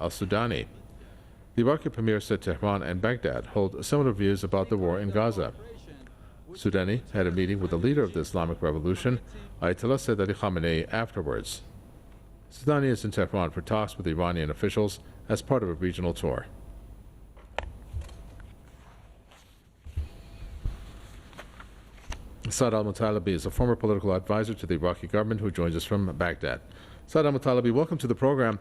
Al-Sudani. The Iraqi premier said Tehran and Baghdad hold similar views about the war in Gaza. Sudani had a meeting with the leader of the Islamic Revolution, Ayatollah Sayyid Ali Khamenei, afterwards. Sudani is in Tehran for talks with Iranian officials as part of a regional tour. Saad Al-Muttalibi is a former political advisor to the Iraqi government who joins us from Baghdad. Saad Al-Muttalibi, welcome to the program.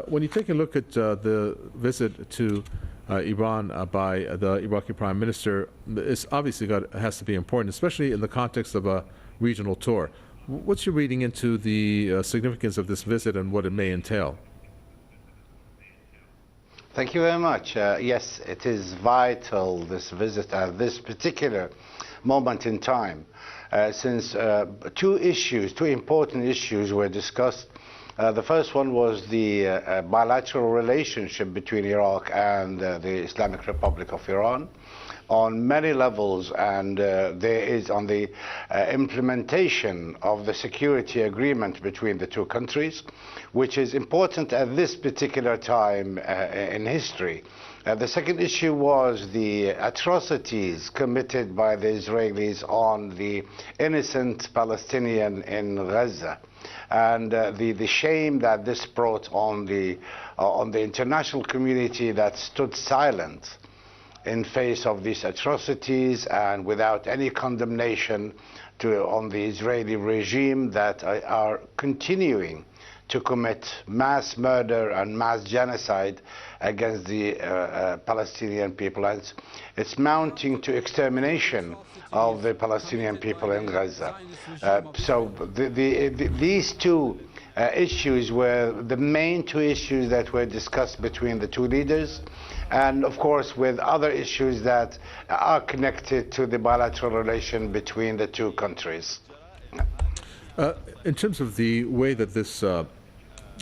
When you take a look at the visit to Iran by the Iraqi Prime Minister, it's obviously has to be important, especially in the context of a regional tour. What's your reading into the significance of this visit and what it may entail? Thank you very much. Yes, it is vital, this visit at this particular moment in time, since two important issues were discussed. The first one was the bilateral relationship between Iraq and the Islamic Republic of Iran on many levels, and there is on the implementation of the security agreement between the two countries, which is important at this particular time in history. The second issue was the atrocities committed by the Israelis on the innocent Palestinian in Gaza, and the shame that this brought on the international community that stood silent in face of these atrocities and without any condemnation on the Israeli regime that are continuing to commit mass murder and mass genocide against the Palestinian people. And it's mounting to extermination of the Palestinian people in Gaza. So these two issues were the main two issues that were discussed between the two leaders, and of course with other issues that are connected to the bilateral relation between the two countries. In terms of the way that this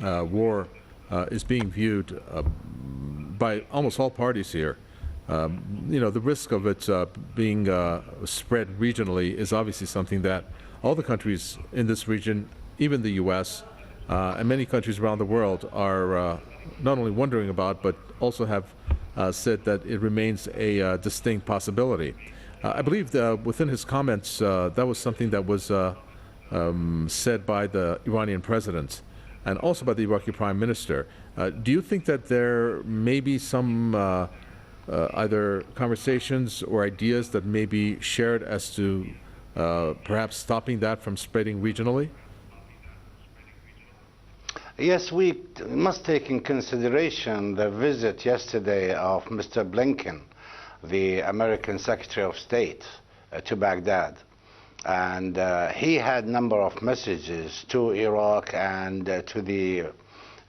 war is being viewed by almost all parties here, you know, the risk of it being spread regionally is obviously something that all the countries in this region, even the U.S., and many countries around the world are not only wondering about, but also have said that it remains a distinct possibility. I believe that within his comments, that was something that was said by the Iranian president and also by the Iraqi prime minister. Do you think that there may be some either conversations or ideas that may be shared as to perhaps stopping that from spreading regionally? Yes, we must take in consideration the visit yesterday of Mr. Blinken, the American Secretary of State, to Baghdad. And he had a number of messages to Iraq and to the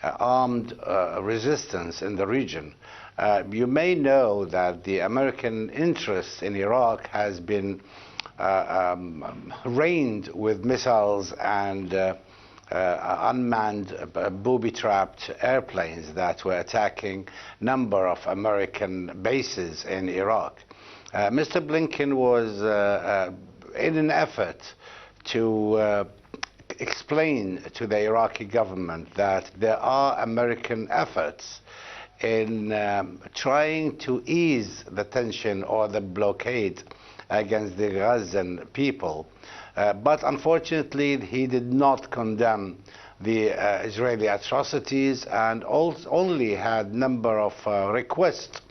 armed resistance in the region. You may know that the American interest in Iraq has been reigned with missiles and unmanned booby-trapped airplanes that were attacking a number of American bases in Iraq. Mr. Blinken was in an effort to explain to the Iraqi government that there are American efforts in trying to ease the tension or the blockade against the Gazan people. But unfortunately, he did not condemn the Israeli atrocities and only had a number of requests.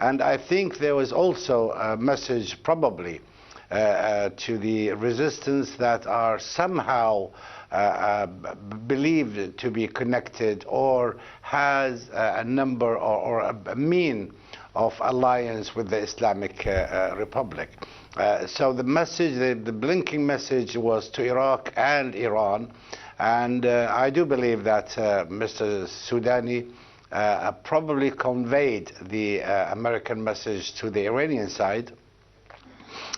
And I think there was also a message probably to the resistance that are somehow believed to be connected or has a number or a mean of alliance with the Islamic Republic. So the message, the Blinken message was to Iraq and Iran, and I do believe that Mr. Sudani probably conveyed the American message to the Iranian side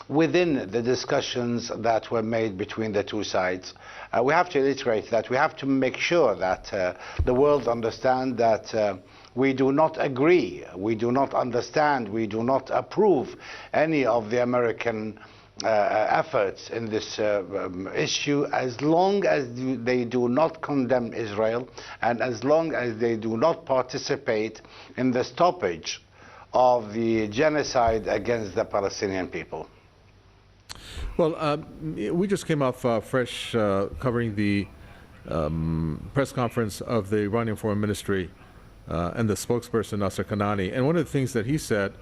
within the discussions that were made between the two sides. We have to reiterate that we have to make sure that the world understand that we do not agree, we do not understand, we do not approve any of the American efforts in this issue, as long as they do not condemn Israel and as long as they do not participate in the stoppage of the genocide against the Palestinian people. Well, we just came off fresh covering the press conference of the Iranian Foreign Ministry and the spokesperson Nasser Kanani, and one of the things that he said,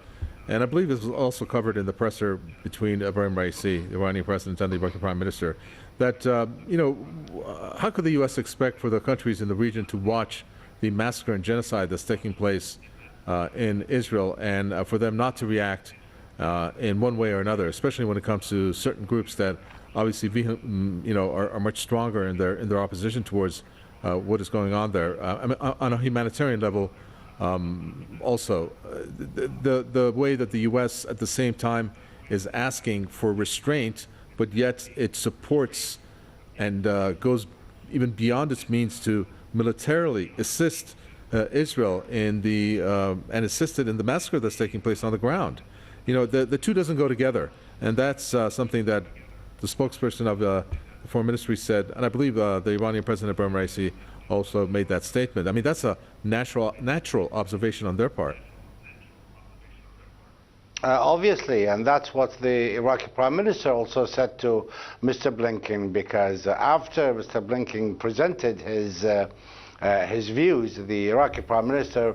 and I believe this was also covered in the presser between Ibrahim Raisi, the Iranian president, and the Iraqi prime minister, that, how could the U.S. expect for the countries in the region to watch the massacre and genocide that's taking place in Israel and for them not to react in one way or another, especially when it comes to certain groups that obviously, are much stronger in their opposition towards what is going on there. I mean, on a humanitarian level, also, the way that the U.S. at the same time is asking for restraint, but yet it supports and goes even beyond its means to militarily assist Israel in and assisted in the massacre that's taking place on the ground. The two doesn't go together, and that's something that the spokesperson of the Foreign Ministry said, and I believe the Iranian President Ibrahim Raisi also made that statement. I mean, that's a natural observation on their part. Obviously, and that's what the Iraqi Prime Minister also said to Mr. Blinken, because after Mr. Blinken presented his views, the Iraqi Prime Minister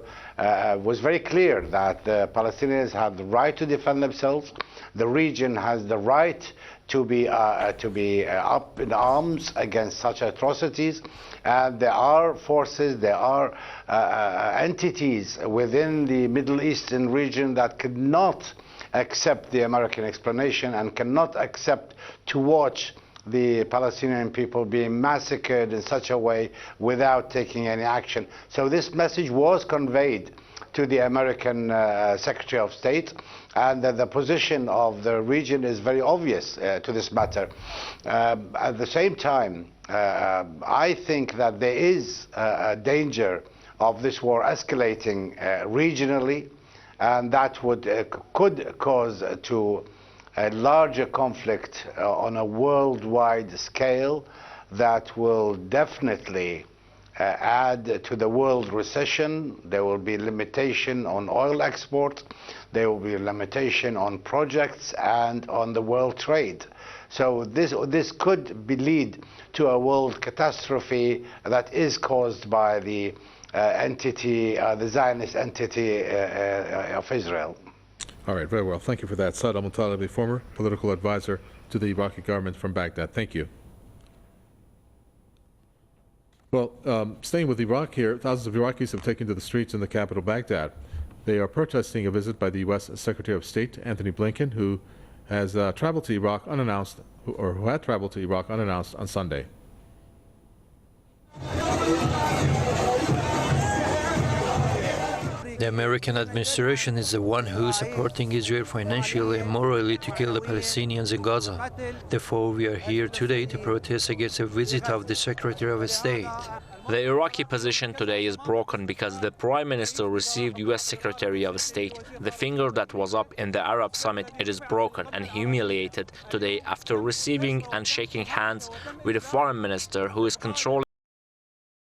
was very clear that the Palestinians have the right to defend themselves. The region has the right to be up in arms against such atrocities. And there are forces, there are entities within the Middle Eastern region that could not accept the American explanation and cannot accept to watch the Palestinian people being massacred in such a way without taking any action. So this message was conveyed to the American Secretary of State, and the position of the region is very obvious to this matter. At the same time, I think that there is a danger of this war escalating regionally, and that could cause to a larger conflict on a worldwide scale that will definitely add to the world recession. There will be limitation on oil export, there will be a limitation on projects and on the world trade. So this could lead to a world catastrophe that is caused by the the Zionist entity of Israel. All right, very well. Thank you for that. Saad Al-Muttalibi, former political advisor to the Iraqi government from Baghdad. Thank you. Well, staying with Iraq here, thousands of Iraqis have taken to the streets in the capital, Baghdad. They are protesting a visit by the U.S. Secretary of State, Anthony Blinken, who has traveled to Iraq unannounced, or who had traveled to Iraq unannounced on Sunday. The American administration is the one who is supporting Israel financially and morally to kill the Palestinians in Gaza. Therefore, we are here today to protest against a visit of the Secretary of State. The Iraqi position today is broken because the Prime Minister received U.S. Secretary of State. The finger that was up in the Arab summit, it is broken and humiliated today after receiving and shaking hands with a foreign minister who is controlling